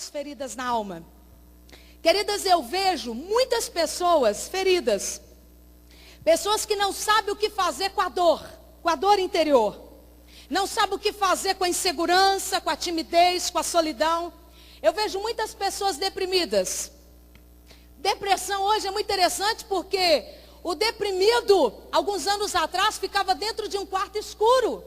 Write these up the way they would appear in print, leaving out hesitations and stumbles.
muitas feridas na alma. Queridas, eu vejo muitas pessoas feridas. Pessoas que não sabem o que fazer com a dor interior. Não sabem o que fazer com a insegurança, com a timidez, com a solidão. Eu vejo muitas pessoas deprimidas. Depressão hoje é muito interessante porque o deprimido, alguns anos atrás, ficava dentro de um quarto escuro.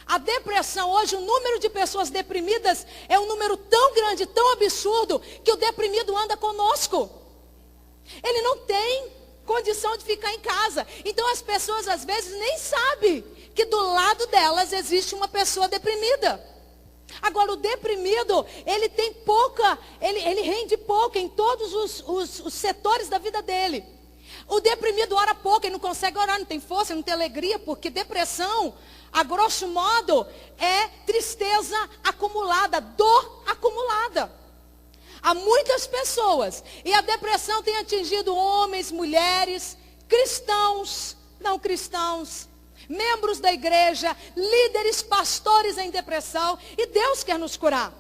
A depressão hoje, o número de pessoas deprimidas é um número tão grande, tão absurdo, que o deprimido anda conosco. Ele não tem condição de ficar em casa. Então as pessoas às vezes nem sabem que do lado delas existe uma pessoa deprimida. Agora o deprimido, ele tem pouca, ele rende pouco em todos os setores da vida dele. O deprimido ora pouco, ele não consegue orar, não tem força, não tem alegria, porque depressão, a grosso modo, é tristeza acumulada, dor acumulada. Há muitas pessoas, e a depressão tem atingido homens, mulheres, cristãos, não cristãos, membros da igreja, líderes, pastores em depressão, e Deus quer nos curar.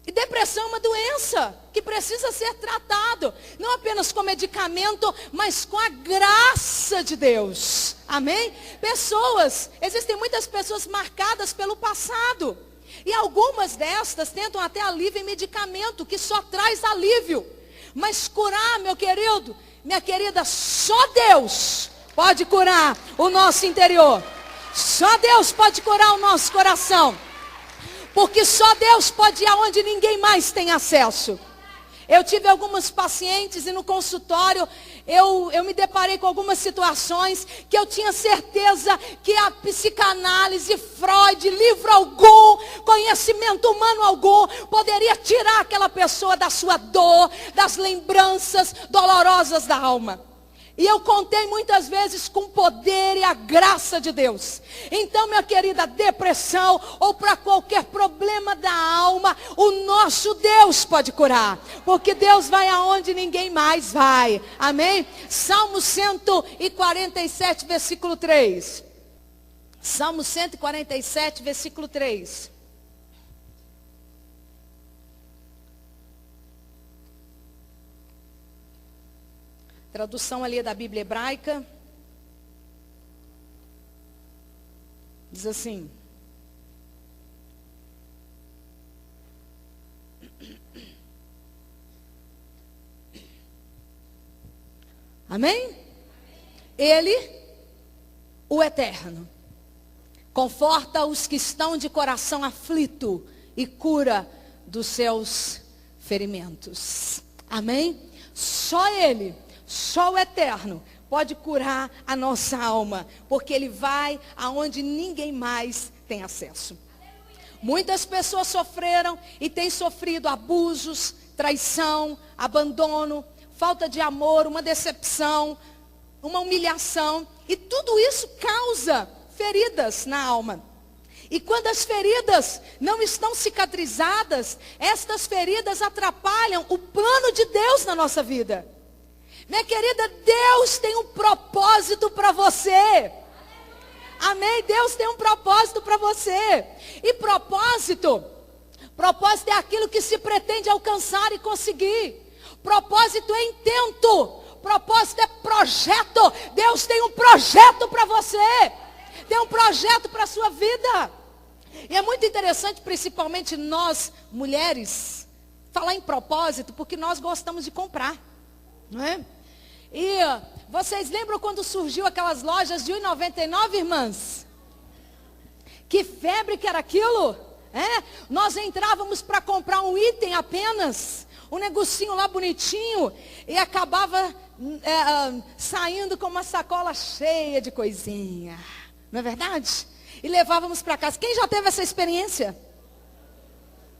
E depressão é uma doença que precisa ser tratado, não apenas com medicamento, mas com a graça de Deus. Amém? Existem muitas pessoas marcadas pelo passado. E algumas destas tentam até alívio em medicamento, que só traz alívio. Mas curar, meu querido, minha querida, só Deus pode curar o nosso interior. Só Deus pode curar o nosso coração. Porque só Deus pode ir aonde ninguém mais tem acesso. Eu tive algumas pacientes e no consultório eu me deparei com algumas situações que eu tinha certeza que a psicanálise, Freud, livro algum, conhecimento humano algum, poderia tirar aquela pessoa da sua dor, das lembranças dolorosas da alma. E eu contei muitas vezes com o poder e a graça de Deus. Então, minha querida, depressão ou para qualquer problema da alma, o nosso Deus pode curar. Porque Deus vai aonde ninguém mais vai. Amém? Salmo 147, versículo 3. Salmo 147, versículo 3. Tradução ali da Bíblia hebraica. Diz assim. Amém? Ele, o Eterno, conforta os que estão de coração aflito e cura dos seus ferimentos. Amém? Só Ele, só o Eterno pode curar a nossa alma, porque Ele vai aonde ninguém mais tem acesso. Muitas pessoas sofreram e têm sofrido abusos, traição, abandono, falta de amor, uma decepção, uma humilhação, e tudo isso causa feridas na alma. E quando as feridas não estão cicatrizadas, estas feridas atrapalham o plano de Deus na nossa vida. Minha querida, Deus tem um propósito para você. Amém? Deus tem um propósito para você. E propósito é aquilo que se pretende alcançar e conseguir. Propósito é intento. Propósito é projeto. Deus tem um projeto para você. Tem um projeto para a sua vida. E é muito interessante, principalmente nós, mulheres, falar em propósito, porque nós gostamos de comprar. Não é? E vocês lembram quando surgiu aquelas lojas de R$1,99, irmãs? Que febre que era aquilo? É? Nós entrávamos para comprar um item apenas, um negocinho lá bonitinho, e acabava saindo com uma sacola cheia de coisinha. Não é verdade? E levávamos para casa. Quem já teve essa experiência?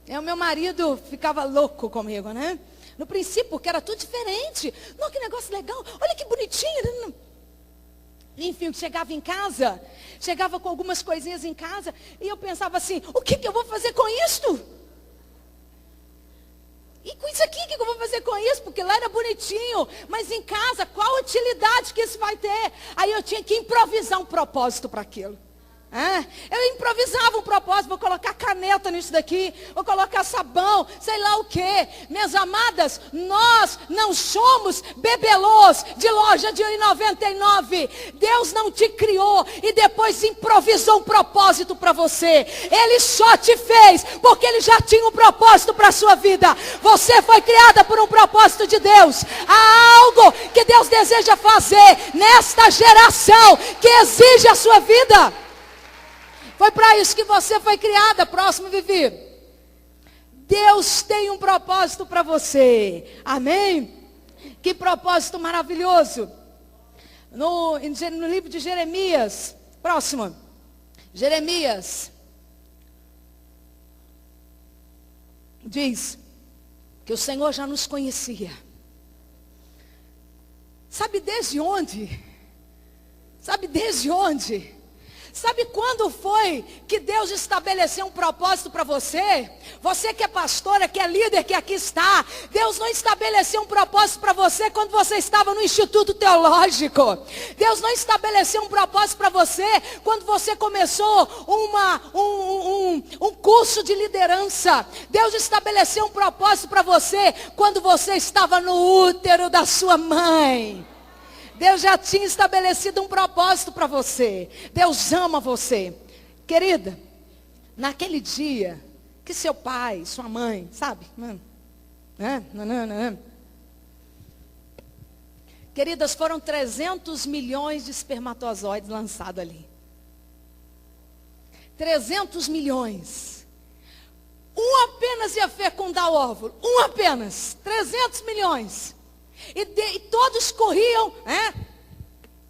O meu marido ficava louco comigo, né? No princípio, porque era tudo diferente. Não, que negócio legal. Olha que bonitinho. Enfim, chegava em casa, chegava com algumas coisinhas em casa, e eu pensava assim, o que eu vou fazer com isto? E com isso aqui, o que eu vou fazer com isso? Porque lá era bonitinho, mas em casa, qual a utilidade que isso vai ter? Aí eu tinha que improvisar um propósito para aquilo. Eu improvisava um propósito, vou colocar caneta nisso daqui, vou colocar sabão, sei lá o quê. Minhas amadas, nós não somos bebelôs de loja de R$1,99. Deus não te criou e depois improvisou um propósito para você. Ele só te fez porque Ele já tinha um propósito para a sua vida. Você foi criada por um propósito de Deus. Há algo que Deus deseja fazer nesta geração que exige a sua vida. Foi para isso que você foi criada. Próximo, Vivi. Deus tem um propósito para você. Amém? Que propósito maravilhoso. No livro de Jeremias. Próximo. Jeremias. Diz que o Senhor já nos conhecia. Sabe desde onde? Sabe desde onde? Sabe quando foi que Deus estabeleceu um propósito para você? Você que é pastora, que é líder, que aqui está. Deus não estabeleceu um propósito para você quando você estava no Instituto Teológico. Deus não estabeleceu um propósito para você quando você começou um curso de liderança. Deus estabeleceu um propósito para você quando você estava no útero da sua mãe. Deus já tinha estabelecido um propósito para você. Deus ama você. Querida, naquele dia que seu pai, sua mãe, sabe? Queridas, foram 300 milhões de espermatozoides lançados ali. 300 milhões. Um apenas ia fecundar o óvulo. Um apenas. 300 milhões. E todos corriam,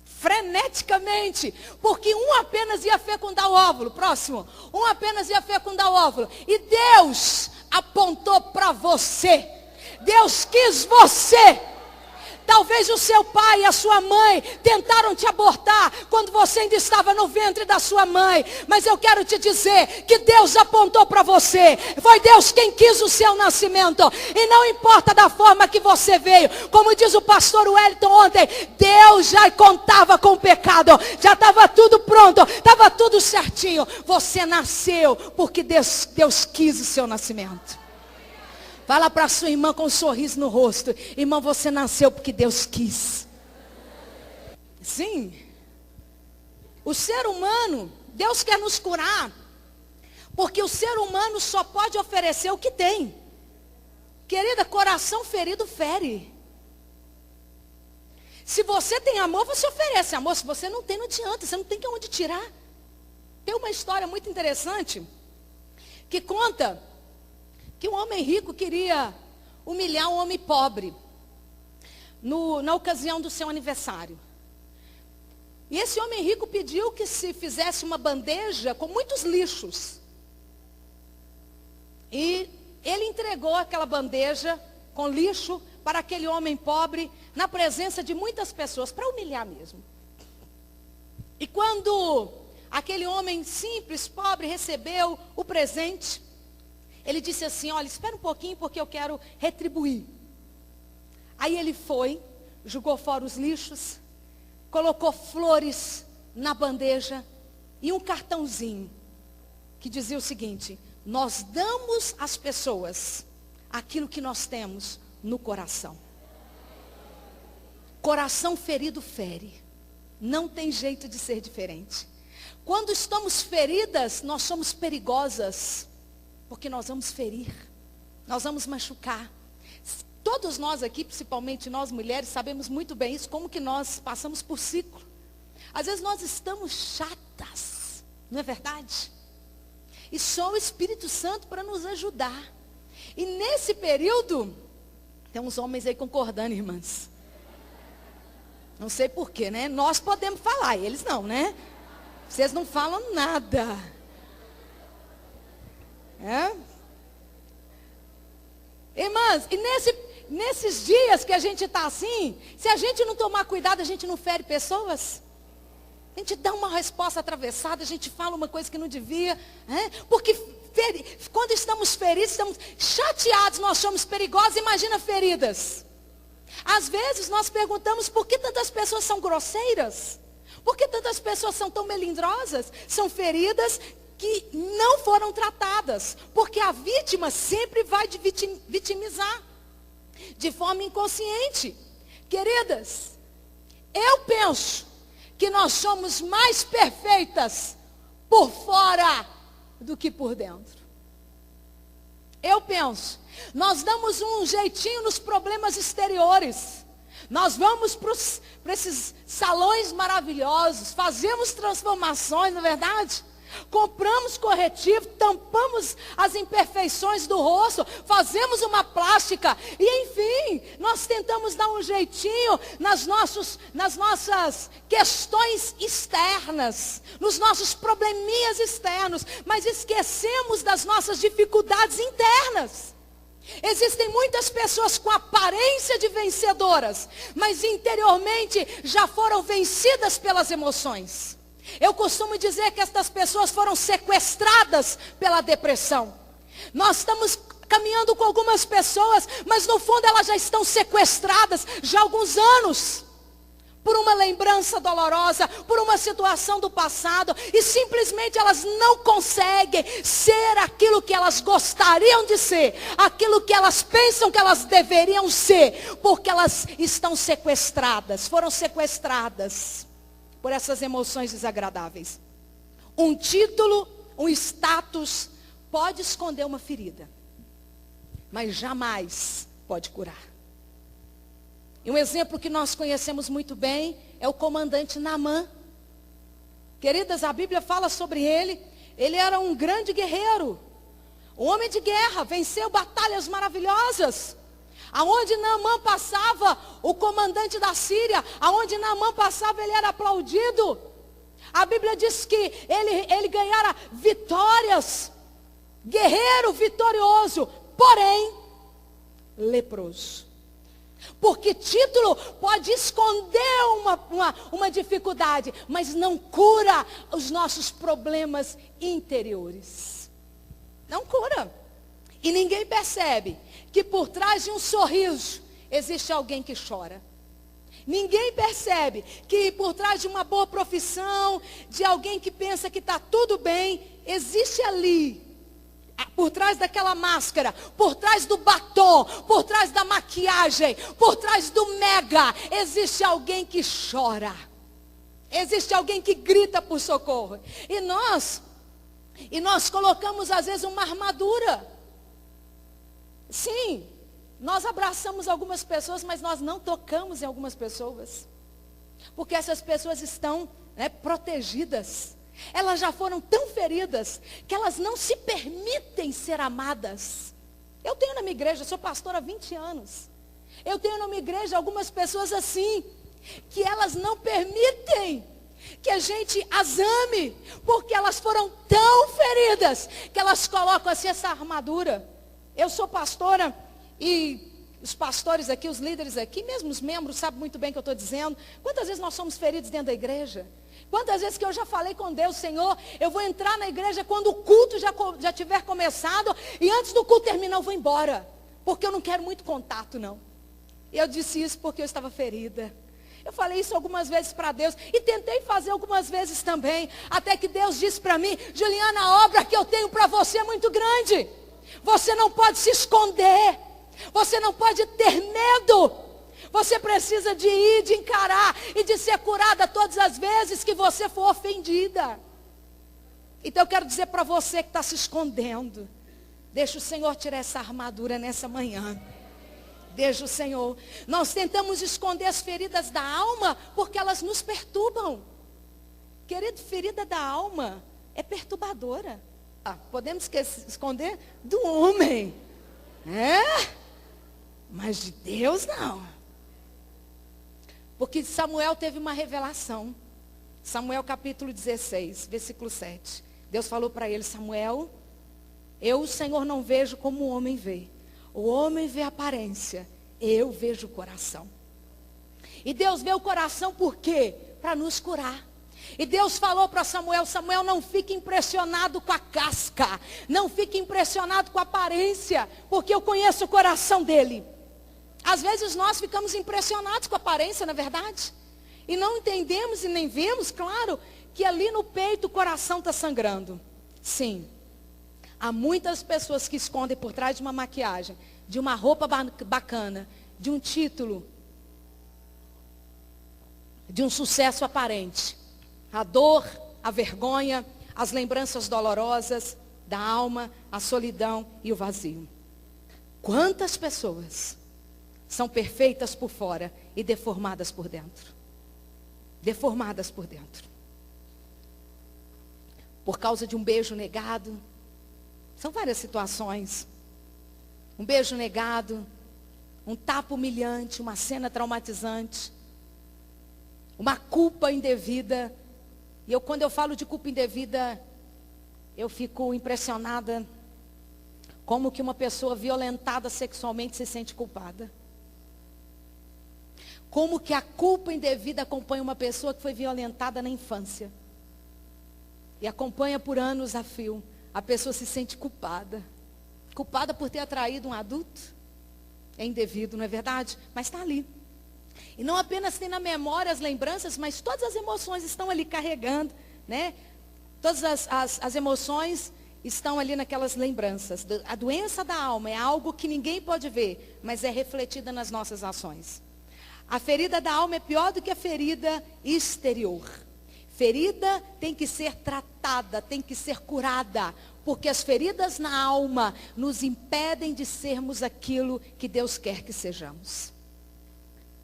freneticamente, porque um apenas ia fecundar o óvulo. Próximo. Um apenas ia fecundar o óvulo. E Deus apontou para você. Deus quis você. Talvez o seu pai e a sua mãe tentaram te abortar quando você ainda estava no ventre da sua mãe. Mas eu quero te dizer que Deus apontou para você. Foi Deus quem quis o seu nascimento. E não importa da forma que você veio. Como diz o pastor Wellington ontem, Deus já contava com o pecado. Já estava tudo pronto, estava tudo certinho. Você nasceu porque Deus quis o seu nascimento. Fala para sua irmã com um sorriso no rosto. Irmã, você nasceu porque Deus quis. Sim. O ser humano, Deus quer nos curar. Porque o ser humano só pode oferecer o que tem. Querida, coração ferido fere. Se você tem amor, você oferece amor. Se você não tem, não adianta. Você não tem de onde tirar. Tem uma história muito interessante que conta que um homem rico queria humilhar um homem pobre na ocasião do seu aniversário. E esse homem rico pediu que se fizesse uma bandeja com muitos lixos. E ele entregou aquela bandeja com lixo para aquele homem pobre na presença de muitas pessoas, para humilhar mesmo. E quando aquele homem simples, pobre, recebeu o presente, ele disse assim, olha, espera um pouquinho porque eu quero retribuir. Aí ele foi, jogou fora os lixos, colocou flores na bandeja e um cartãozinho que dizia o seguinte, nós damos às pessoas aquilo que nós temos no coração. Coração ferido fere. Não tem jeito de ser diferente. Quando estamos feridas, nós somos perigosas. Porque nós vamos ferir, nós vamos machucar. Todos nós aqui, principalmente nós mulheres, sabemos muito bem isso, como que nós passamos por ciclo. Às vezes nós estamos chatas, não é verdade? E só o Espírito Santo para nos ajudar. E nesse período, tem uns homens aí concordando, irmãs. Não sei porquê, né? Nós podemos falar, eles não, né? Vocês não falam nada. Irmãs, e nesses dias que a gente está assim, se a gente não tomar cuidado, a gente não fere pessoas. A gente dá uma resposta atravessada, a gente fala uma coisa que não devia. Porque quando estamos feridos, estamos chateados, nós somos perigosos, imagina feridas. Às vezes nós perguntamos por que tantas pessoas são grosseiras. Por que tantas pessoas são tão melindrosas? São feridas que não foram tratadas. Porque a vítima sempre vai vitimizar. De forma inconsciente. Queridas, eu penso que nós somos mais perfeitas por fora do que por dentro. Eu penso. Nós damos um jeitinho nos problemas exteriores. Nós vamos para esses salões maravilhosos, fazemos transformações, não é verdade? Compramos corretivo, tampamos as imperfeições do rosto, fazemos uma plástica e enfim, nós tentamos dar um jeitinho nas nossas questões externas, nos nossos probleminhas externos, mas esquecemos das nossas dificuldades internas. Existem muitas pessoas com aparência de vencedoras, mas interiormente já foram vencidas pelas emoções. Eu costumo dizer que estas pessoas foram sequestradas pela depressão. Nós estamos caminhando com algumas pessoas, mas no fundo elas já estão sequestradas já há alguns anos. Por uma lembrança dolorosa, por uma situação do passado. E simplesmente elas não conseguem ser aquilo que elas gostariam de ser. Aquilo que elas pensam que elas deveriam ser. Porque elas estão sequestradas, foram sequestradas por essas emoções desagradáveis. Um título, um status pode esconder uma ferida, mas jamais pode curar. E um exemplo que nós conhecemos muito bem é o comandante Naamã. Queridas, a Bíblia fala sobre ele. Ele era um grande guerreiro, um homem de guerra, venceu batalhas maravilhosas. Aonde Naamã passava, o comandante da Síria, aonde Naamã passava, ele era aplaudido. A Bíblia diz que ele ganhara vitórias, guerreiro vitorioso, porém, leproso. Porque título pode esconder uma dificuldade, mas não cura os nossos problemas interiores. Não cura. E ninguém percebe que por trás de um sorriso existe alguém que chora. Ninguém percebe que por trás de uma boa profissão, de alguém que pensa que está tudo bem, existe ali, por trás daquela máscara, por trás do batom, por trás da maquiagem, por trás do mega, existe alguém que chora. Existe alguém que grita por socorro. E nós colocamos às vezes uma armadura. Sim, nós abraçamos algumas pessoas, mas nós não tocamos em algumas pessoas. Porque essas pessoas estão protegidas. Elas já foram tão feridas que elas não se permitem ser amadas. Eu tenho na minha igreja, sou pastora há 20 anos. Eu tenho na minha igreja algumas pessoas assim, que elas não permitem que a gente as ame, porque elas foram tão feridas que elas colocam assim essa armadura. Eu sou pastora e os pastores aqui, os líderes aqui, mesmo os membros sabem muito bem o que eu estou dizendo. Quantas vezes nós somos feridos dentro da igreja? Quantas vezes que eu já falei com Deus, Senhor, eu vou entrar na igreja quando o culto já tiver começado, e antes do culto terminar eu vou embora, porque eu não quero muito contato não. E eu disse isso porque eu estava ferida. Eu falei isso algumas vezes para Deus, e tentei fazer algumas vezes também, até que Deus disse para mim: Juliana, a obra que eu tenho para você é muito grande, você não pode se esconder, você não pode ter medo. Você precisa de ir, de encarar e de ser curada todas as vezes que você for ofendida. Então eu quero dizer para você que está se escondendo, deixa o Senhor tirar essa armadura nessa manhã. Deixa o Senhor. Nós tentamos esconder as feridas da alma porque elas nos perturbam. Querido, ferida da alma é perturbadora. Podemos esconder do homem, mas de Deus não. Porque Samuel teve uma revelação. Samuel capítulo 16, versículo 7. Deus falou para ele: Samuel, eu, o Senhor, não vejo como o homem vê. O homem vê a aparência, eu vejo o coração. E Deus vê o coração por quê? Para nos curar. E Deus falou para Samuel: Samuel, não fique impressionado com a casca. Não fique impressionado com a aparência, porque eu conheço o coração dele. Às vezes nós ficamos impressionados com a aparência, não é verdade? E não entendemos e nem vemos, claro, que ali no peito o coração está sangrando. Sim, há muitas pessoas que escondem por trás de uma maquiagem, de uma roupa bacana, de um título, de um sucesso aparente. A dor, a vergonha, as lembranças dolorosas da alma, a solidão e o vazio. Quantas pessoas são perfeitas por fora e deformadas por dentro? Deformadas por dentro. Por causa de um beijo negado. São várias situações. Um beijo negado, um tapa humilhante, uma cena traumatizante, uma culpa indevida. E quando eu falo de culpa indevida, eu fico impressionada como que uma pessoa violentada sexualmente se sente culpada. Como que a culpa indevida acompanha uma pessoa que foi violentada na infância. E acompanha por anos a fio. A pessoa se sente culpada. Culpada por ter atraído um adulto. É indevido, não é verdade? Mas está ali. E não apenas tem na memória as lembranças, mas todas as emoções estão ali carregando, né? Todas as emoções estão ali naquelas lembranças. A doença da alma é algo que ninguém pode ver, mas é refletida nas nossas ações. A ferida da alma é pior do que a ferida exterior. Ferida tem que ser tratada, tem que ser curada, porque as feridas na alma nos impedem de sermos aquilo que Deus quer que sejamos.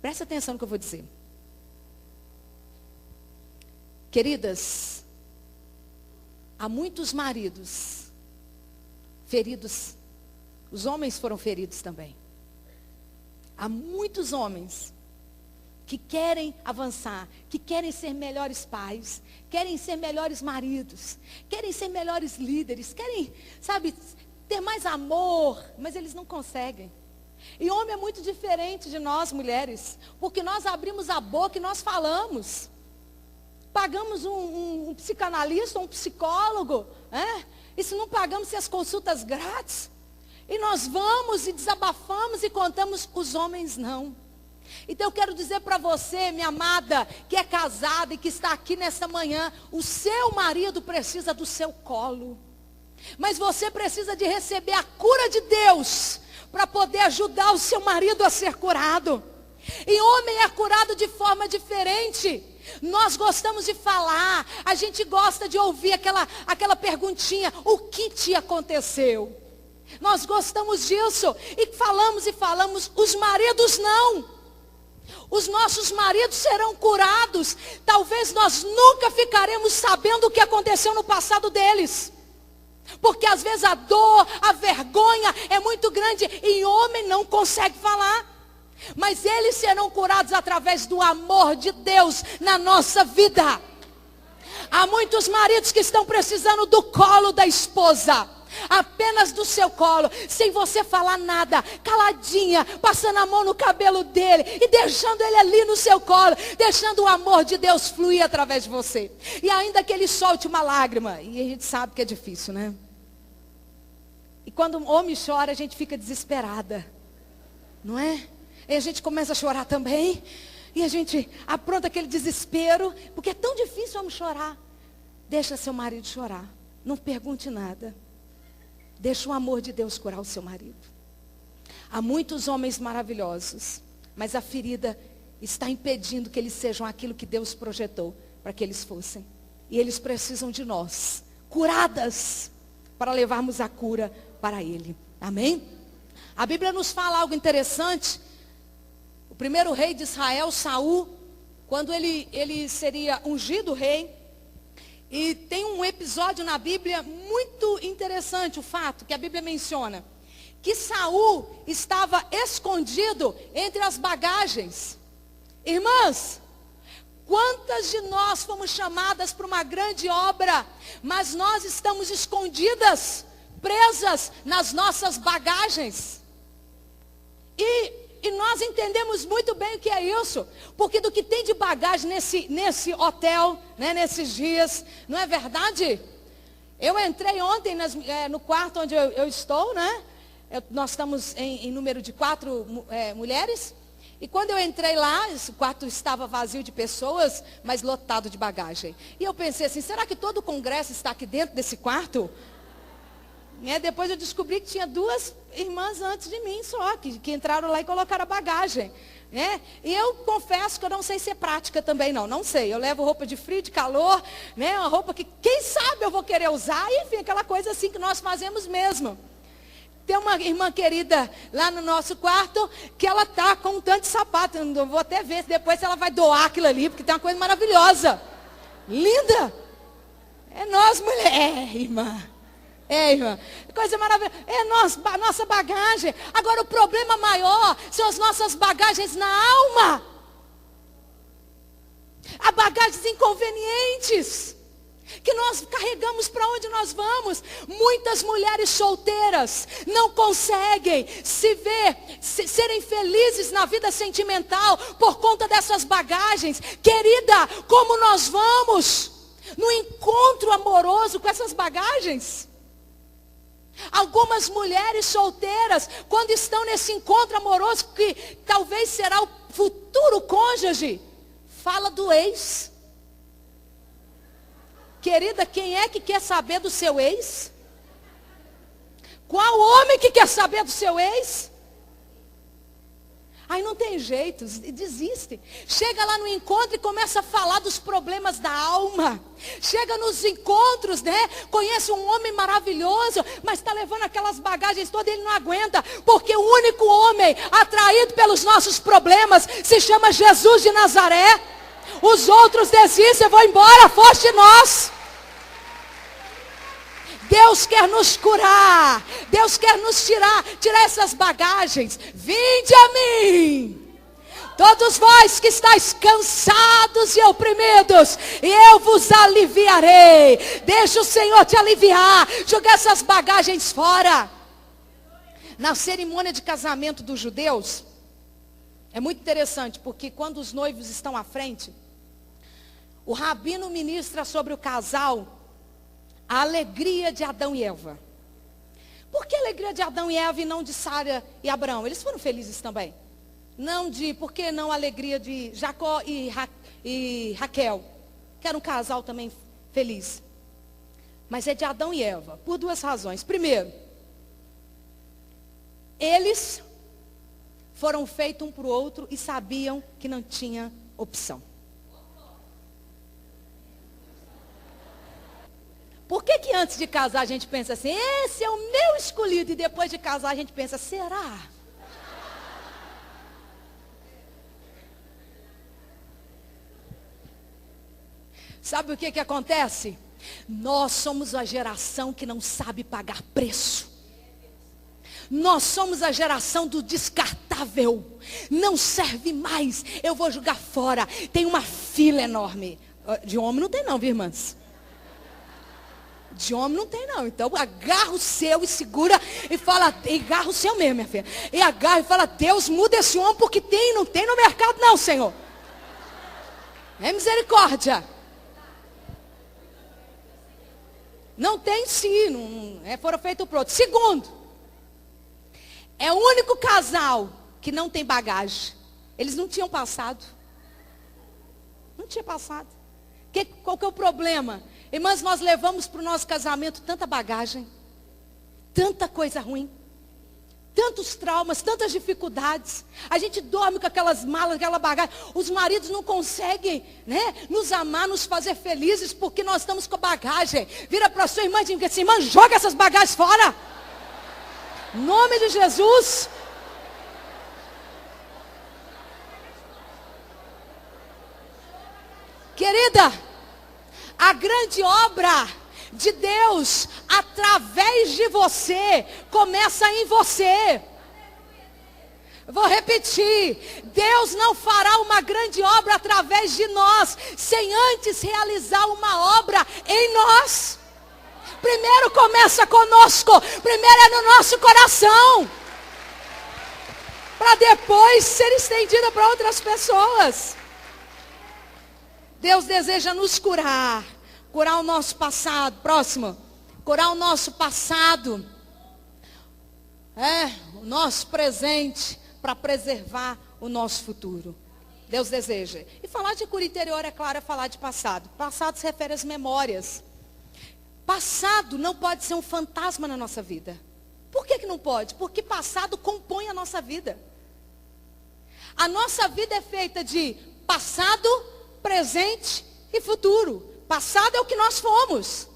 Presta atenção no que eu vou dizer. Queridas, há muitos maridos feridos, os homens foram feridos também. Há muitos homens que querem avançar, que querem ser melhores pais, querem ser melhores maridos, querem ser melhores líderes, querem, sabe, ter mais amor, mas eles não conseguem. E homem é muito diferente de nós, mulheres, porque nós abrimos a boca e nós falamos. Pagamos um psicanalista, um psicólogo, e se não pagamos as consultas grátis, e nós vamos e desabafamos e contamos, os homens não. Então eu quero dizer para você, minha amada, que é casada e que está aqui nessa manhã, o seu marido precisa do seu colo. Mas você precisa de receber a cura de Deus, para poder ajudar o seu marido a ser curado. E homem é curado de forma diferente. Nós gostamos de falar, a gente gosta de ouvir aquela perguntinha, o que te aconteceu? Nós gostamos disso, e falamos, os maridos não. Os nossos maridos serão curados. Talvez nós nunca ficaremos sabendo o que aconteceu no passado deles. Porque às vezes a dor, a vergonha é muito grande e homem não consegue falar. Mas eles serão curados através do amor de Deus na nossa vida. Há muitos maridos que estão precisando do colo da esposa. Apenas do seu colo, sem você falar nada, caladinha, passando a mão no cabelo dele e deixando ele ali no seu colo, deixando o amor de Deus fluir através de você. E ainda que ele solte uma lágrima, e a gente sabe que é difícil, né? E quando o homem chora, a gente fica desesperada, não é? E a gente começa a chorar também, e a gente apronta aquele desespero, porque é tão difícil o homem chorar. Deixa seu marido chorar, não pergunte nada. Deixa o amor de Deus curar o seu marido. Há muitos homens maravilhosos, mas a ferida está impedindo que eles sejam aquilo que Deus projetou para que eles fossem. E eles precisam de nós, curadas, para levarmos a cura para ele. Amém? A Bíblia nos fala algo interessante. O primeiro rei de Israel, Saul, quando ele seria ungido rei, e tem um episódio na Bíblia muito interessante, o fato que a Bíblia menciona, que Saul estava escondido entre as bagagens. Irmãs, quantas de nós fomos chamadas para uma grande obra, mas nós estamos escondidas, presas nas nossas bagagens. E nós entendemos muito bem o que é isso, porque do que tem de bagagem nesse hotel, né, nesses dias, não é verdade? Eu entrei ontem no quarto onde eu estou, né? Nós estamos em número de 4 mulheres, E quando eu entrei lá, esse quarto estava vazio de pessoas, mas lotado de bagagem. E eu pensei assim, será que todo o congresso está aqui dentro desse quarto? Depois eu descobri que tinha 2 irmãs antes de mim só, que entraram lá e colocaram a bagagem. E eu confesso que eu não sei ser prática também, não sei. Eu levo roupa de frio, de calor, uma roupa que quem sabe eu vou querer usar, e, enfim, aquela coisa assim que nós fazemos mesmo. Tem uma irmã querida lá no nosso quarto, que ela está com um tanto de sapato. Eu vou até ver depois se ela vai doar aquilo ali, porque tem uma coisa maravilhosa. Linda. É nós, mulher, irmã. Irmã, coisa maravilhosa. É nossa bagagem. Agora o problema maior são as nossas bagagens na alma. Há bagagens inconvenientes que nós carregamos para onde nós vamos. Muitas mulheres solteiras não conseguem serem felizes na vida sentimental por conta dessas bagagens. Querida, como nós vamos no encontro amoroso com essas bagagens? Algumas mulheres solteiras, quando estão nesse encontro amoroso, que talvez será o futuro cônjuge, fala do ex. Querida, quem é que quer saber do seu ex? Qual homem que quer saber do seu ex? Aí não tem jeito, desiste. Chega lá no encontro e começa a falar dos problemas da alma. Chega nos encontros, conhece um homem maravilhoso, mas está levando aquelas bagagens todas, ele não aguenta. Porque o único homem atraído pelos nossos problemas se chama Jesus de Nazaré. Os outros desistem, vão embora, foste nós. Deus quer nos curar. Deus quer nos tirar essas bagagens. Vinde a mim, todos vós que estáis cansados e oprimidos, e eu vos aliviarei. Deixa o Senhor te aliviar. Joga essas bagagens fora. Na cerimônia de casamento dos judeus, é muito interessante, porque quando os noivos estão à frente, o rabino ministra sobre o casal a alegria de Adão e Eva. Por que a alegria de Adão e Eva e não de Sara e Abraão? Eles foram felizes também. Por que não a alegria de Jacó e Raquel, que era um casal também feliz? Mas é de Adão e Eva, por 2 razões. Primeiro, eles foram feitos um para o outro e sabiam que não tinha opção. Por que antes de casar a gente pensa assim, esse é o meu escolhido, e depois de casar a gente pensa, será? Sabe o que acontece? Nós somos a geração que não sabe pagar preço. Nós somos a geração do descartável. Não serve mais, eu vou jogar fora. Tem uma fila enorme. De homem não tem não, viu, irmãs? De homem não tem não. Então agarra o seu e segura e fala, e agarra o seu mesmo, minha filha. E agarra e fala, Deus, muda esse homem, porque não tem no mercado não, Senhor. É misericórdia. Não tem sim, foram feitos para outro. Segundo, é o único casal que não tem bagagem. Eles não tinham passado. Não tinha passado. Qual que é o problema? Irmãs, nós levamos para o nosso casamento tanta bagagem, tanta coisa ruim, tantos traumas, tantas dificuldades. A gente dorme com aquelas malas, aquela bagagem. Os maridos não conseguem, nos amar, nos fazer felizes, porque nós estamos com bagagem. Vira para a sua irmã e diz assim, irmã, joga essas bagagens fora. Em nome de Jesus. Querida, a grande obra de Deus, através de você, começa em você. Vou repetir, Deus não fará uma grande obra através de nós, sem antes realizar uma obra em nós. Primeiro começa conosco, primeiro é no nosso coração, para depois ser estendida para outras pessoas. Deus deseja nos curar o nosso passado. Próximo. Curar o nosso passado. O nosso presente, para preservar o nosso futuro. Deus deseja. E falar de cura interior, é claro, é falar de passado. Passado se refere às memórias. Passado não pode ser um fantasma na nossa vida. Por que não pode? Porque passado compõe a nossa vida. A nossa vida é feita de passado, presente e futuro. Passado é o que nós fomos.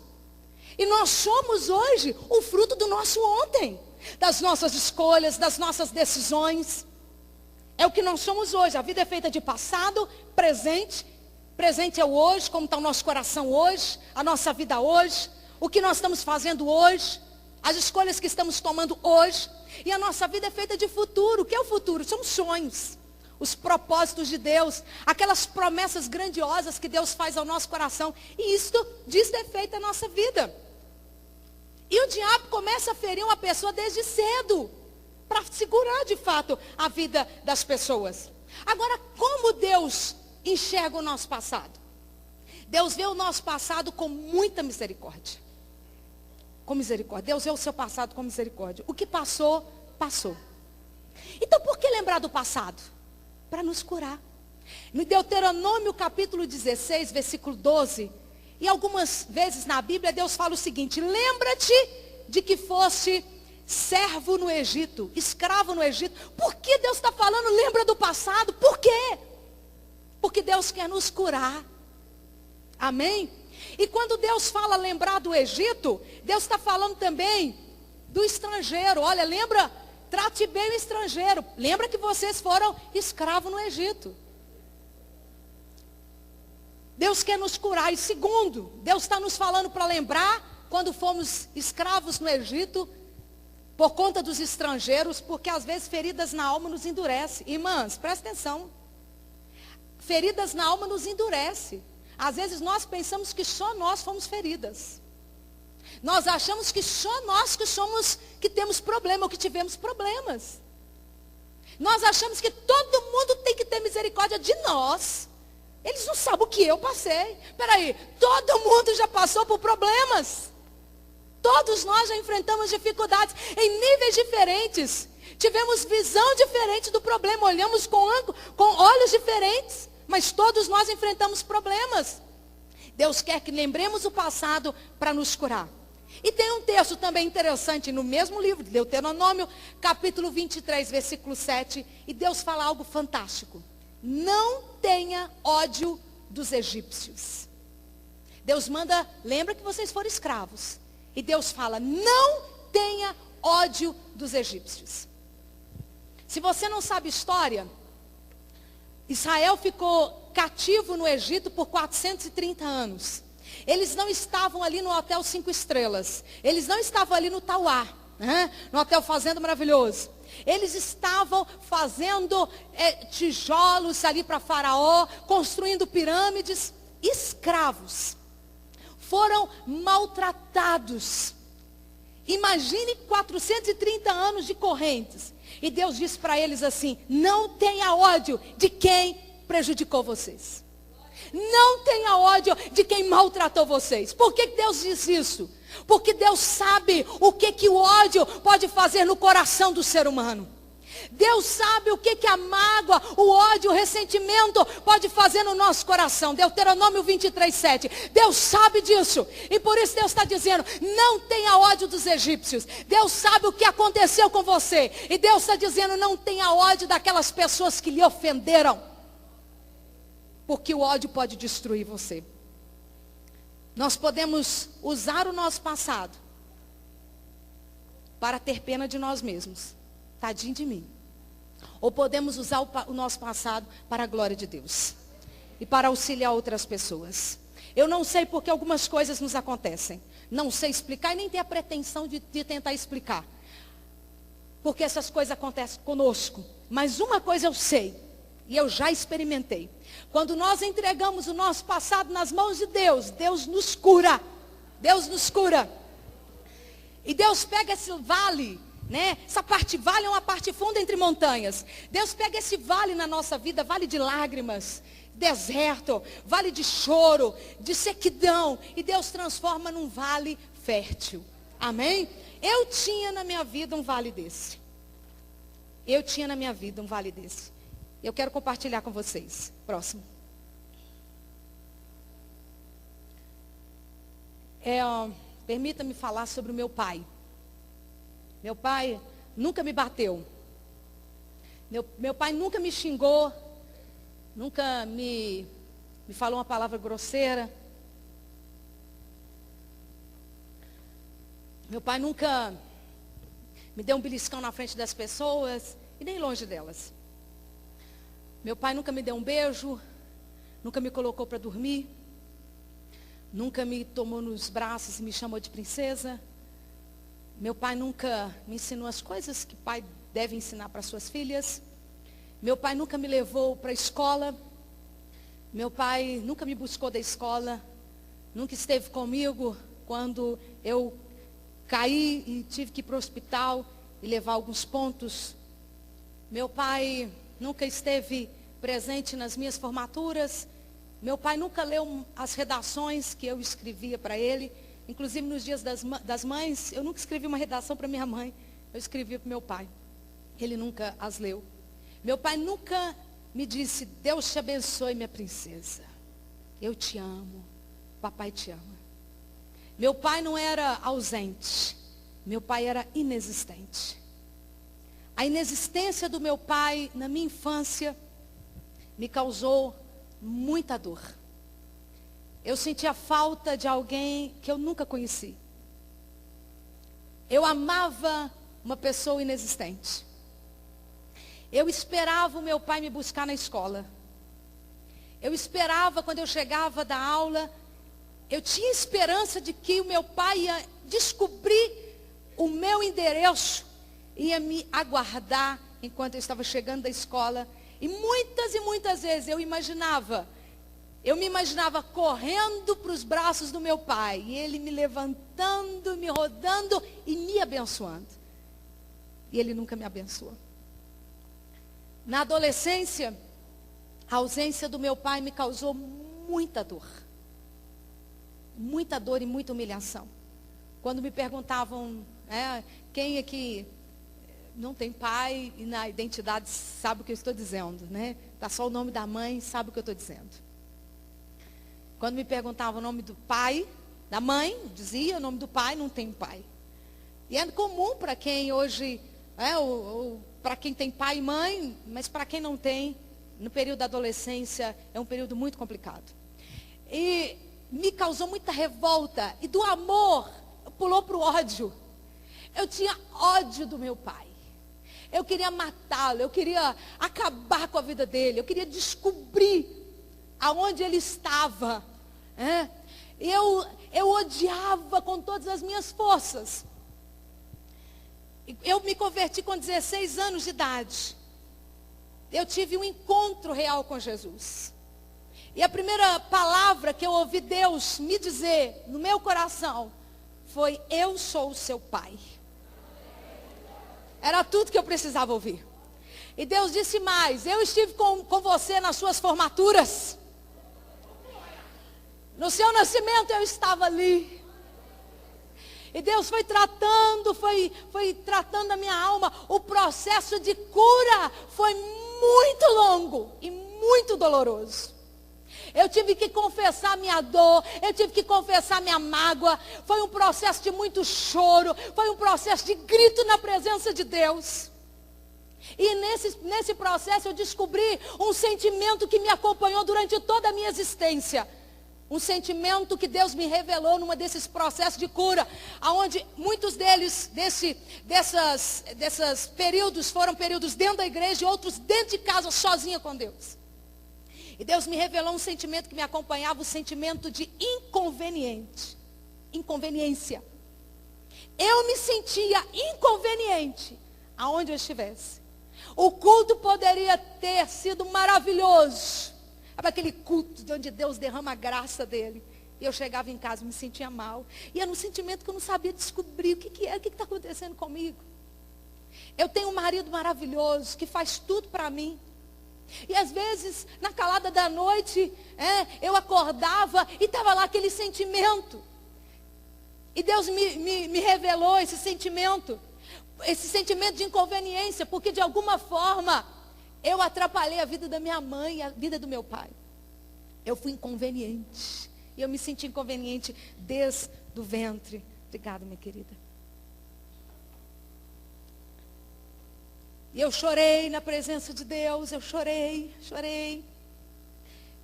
E nós somos hoje o fruto do nosso ontem. Das nossas escolhas, das nossas decisões. É o que nós somos hoje. A vida é feita de passado, presente. Presente é o hoje, como está o nosso coração hoje. A nossa vida hoje. O que nós estamos fazendo hoje. As escolhas que estamos tomando hoje. E a nossa vida é feita de futuro. O que é o futuro? São sonhos. Os propósitos de Deus. Aquelas promessas grandiosas que Deus faz ao nosso coração. E isto diz defeito a nossa vida. E o diabo começa a ferir uma pessoa desde cedo. Para segurar de fato a vida das pessoas. Agora, como Deus enxerga o nosso passado? Deus vê o nosso passado com muita misericórdia. Com misericórdia. Deus vê o seu passado com misericórdia. O que passou, passou. Então por que lembrar do passado? Para nos curar. No Deuteronômio capítulo 16, versículo 12. E algumas vezes na Bíblia Deus fala o seguinte: lembra-te de que foste servo no Egito, escravo no Egito. Por que Deus está falando lembra do passado? Por quê? Porque Deus quer nos curar. Amém? E quando Deus fala lembrar do Egito, Deus está falando também do estrangeiro. Olha, lembra, trate bem o estrangeiro. Lembra que vocês foram escravos no Egito. Deus quer nos curar. E segundo, Deus está nos falando para lembrar quando fomos escravos no Egito, por conta dos estrangeiros, porque às vezes feridas na alma nos endurece. Irmãs, presta atenção. Feridas na alma nos endurece. Às vezes nós pensamos que só nós fomos feridas. Nós achamos que só nós que temos problema, ou que tivemos problemas. Nós achamos que todo mundo tem que ter misericórdia de nós. Eles não sabem o que eu passei. Peraí, todo mundo já passou por problemas. Todos nós já enfrentamos dificuldades em níveis diferentes. Tivemos visão diferente do problema. Olhamos com olhos diferentes. Mas todos nós enfrentamos problemas. Deus quer que lembremos o passado para nos curar. E tem um texto também interessante no mesmo livro, Deuteronômio, capítulo 23, versículo 7. E Deus fala algo fantástico. Não tenha ódio dos egípcios. Deus manda, lembra que vocês foram escravos. E Deus fala, não tenha ódio dos egípcios. Se você não sabe história, Israel ficou cativo no Egito por 430 anos. Eles não estavam ali no Hotel 5 Estrelas. Eles não estavam ali no Tauá, no Hotel Fazenda Maravilhoso. Eles estavam fazendo tijolos ali para Faraó, construindo pirâmides, escravos. Foram maltratados. Imagine 430 anos de correntes. E Deus disse para eles assim: não tenha ódio de quem prejudicou vocês. Não tenha ódio de quem maltratou vocês. Por que Deus diz isso? Porque Deus sabe o que o ódio pode fazer no coração do ser humano. Deus sabe o que a mágoa, o ódio, o ressentimento pode fazer no nosso coração. Deuteronômio 23, 7. Deus sabe disso. E por isso Deus está dizendo, não tenha ódio dos egípcios. Deus sabe o que aconteceu com você. E Deus está dizendo, não tenha ódio daquelas pessoas que lhe ofenderam. Porque o ódio pode destruir você. Nós podemos usar o nosso passado para ter pena de nós mesmos. Tadinho de mim. Ou podemos usar o nosso passado para a glória de Deus. E para auxiliar outras pessoas. Eu não sei porque algumas coisas nos acontecem. Não sei explicar e nem tenho a pretensão de tentar explicar. Porque essas coisas acontecem conosco. Mas uma coisa eu sei. E eu já experimentei. Quando nós entregamos o nosso passado nas mãos de Deus, Deus nos cura. Deus nos cura. E Deus pega esse vale, essa parte vale é uma parte funda entre montanhas. Deus pega esse vale na nossa vida, vale de lágrimas, deserto, vale de choro, de sequidão. E Deus transforma num vale fértil. Amém? Eu tinha na minha vida um vale desse. Eu quero compartilhar com vocês. Próximo. Permita-me falar sobre o meu pai. Meu pai nunca me bateu. Meu pai nunca me xingou. Nunca me falou uma palavra grosseira. Meu pai nunca me deu um beliscão na frente das pessoas e nem longe delas. Meu pai nunca me deu um beijo, nunca me colocou para dormir, nunca me tomou nos braços e me chamou de princesa. Meu pai nunca me ensinou as coisas que pai deve ensinar para suas filhas. Meu pai nunca me levou para a escola. Meu pai nunca me buscou da escola, nunca esteve comigo quando eu caí e tive que ir para o hospital e levar alguns pontos. Meu pai nunca esteve presente nas minhas formaturas. Meu pai nunca leu as redações que eu escrevia para ele. Inclusive nos dias das mães, eu nunca escrevi uma redação para minha mãe. Eu escrevia para meu pai. Ele nunca as leu. Meu pai nunca me disse: Deus te abençoe, minha princesa. Eu te amo. Papai te ama. Meu pai não era ausente. Meu pai era inexistente. A inexistência do meu pai na minha infância me causou muita dor. Eu sentia falta de alguém que eu nunca conheci. Eu amava uma pessoa inexistente. Eu esperava o meu pai me buscar na escola. Eu esperava quando eu chegava da aula. Eu tinha esperança de que o meu pai ia descobrir o meu endereço. Ia me aguardar enquanto eu estava chegando da escola. E muitas vezes eu me imaginava correndo para os braços do meu pai. E ele me levantando, me rodando e me abençoando. E ele nunca me abençoou. Na adolescência, a ausência do meu pai me causou muita dor. Muita dor e muita humilhação. Quando me perguntavam, quem é que não tem pai e na identidade sabe o que eu estou dizendo, né? Tá só o nome da mãe, sabe o que eu estou dizendo. Quando me perguntavam o nome do pai, da mãe, dizia o nome do pai, não tem pai. E é comum para quem hoje, para quem tem pai e mãe, mas para quem não tem, no período da adolescência, é um período muito complicado. E me causou muita revolta, e do amor, pulou para o ódio. Eu tinha ódio do meu pai. Eu queria matá-lo, eu queria acabar com a vida dele, eu queria descobrir aonde ele estava. Eu odiava com todas as minhas forças. Eu me converti com 16 anos de idade. Eu tive um encontro real com Jesus. E a primeira palavra que eu ouvi Deus me dizer no meu coração foi: eu sou o seu pai. Era tudo que eu precisava ouvir. E Deus disse mais: eu estive com você nas suas formaturas. No seu nascimento eu estava ali. E Deus foi tratando a minha alma. O processo de cura foi muito longo e muito doloroso. Eu tive que confessar minha dor, eu tive que confessar minha mágoa. Foi um processo de muito choro, foi um processo de grito na presença de Deus. E nesse processo eu descobri um sentimento que me acompanhou durante toda a minha existência. Um sentimento que Deus me revelou num desses processos de cura, onde muitos desses períodos foram períodos dentro da igreja e outros dentro de casa, sozinha com Deus. E Deus me revelou um sentimento que me acompanhava, o sentimento de inconveniência. Eu me sentia inconveniente aonde eu estivesse. O culto poderia ter sido maravilhoso. Sabe aquele culto de onde Deus derrama a graça dele. E eu chegava em casa e me sentia mal. E era um sentimento que eu não sabia descobrir o que era, o que está acontecendo comigo. Eu tenho um marido maravilhoso que faz tudo para mim. E às vezes, na calada da noite, eu acordava e estava lá aquele sentimento. E Deus me revelou esse sentimento de inconveniência, porque de alguma forma Eu atrapalhei a vida da minha mãe e a vida do meu pai. Eu fui inconveniente. E eu me senti inconveniente desde o ventre. Obrigada, minha querida. E eu chorei na presença de Deus. Eu chorei.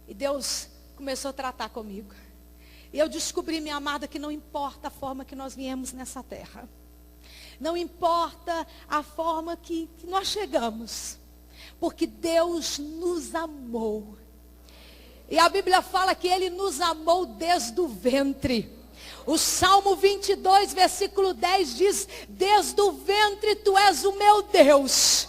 E Deus começou a tratar comigo. E eu descobri, minha amada, que não importa a forma que nós viemos nessa terra. Não importa a forma que nós chegamos. Porque Deus nos amou. E a Bíblia fala que Ele nos amou desde o ventre. O Salmo 22, versículo 10 diz: desde o ventre tu és o meu Deus.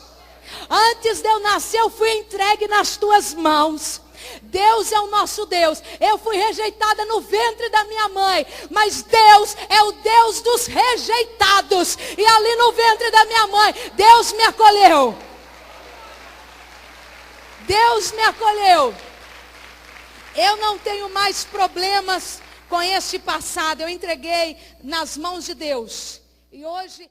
Antes de eu nascer eu fui entregue nas tuas mãos. Deus é o nosso Deus. Eu fui rejeitada no ventre da minha mãe, mas Deus é o Deus dos rejeitados. E ali no ventre da minha mãe, Deus me acolheu. Deus me acolheu. Eu não tenho mais problemas com este passado. Eu entreguei nas mãos de Deus. E hoje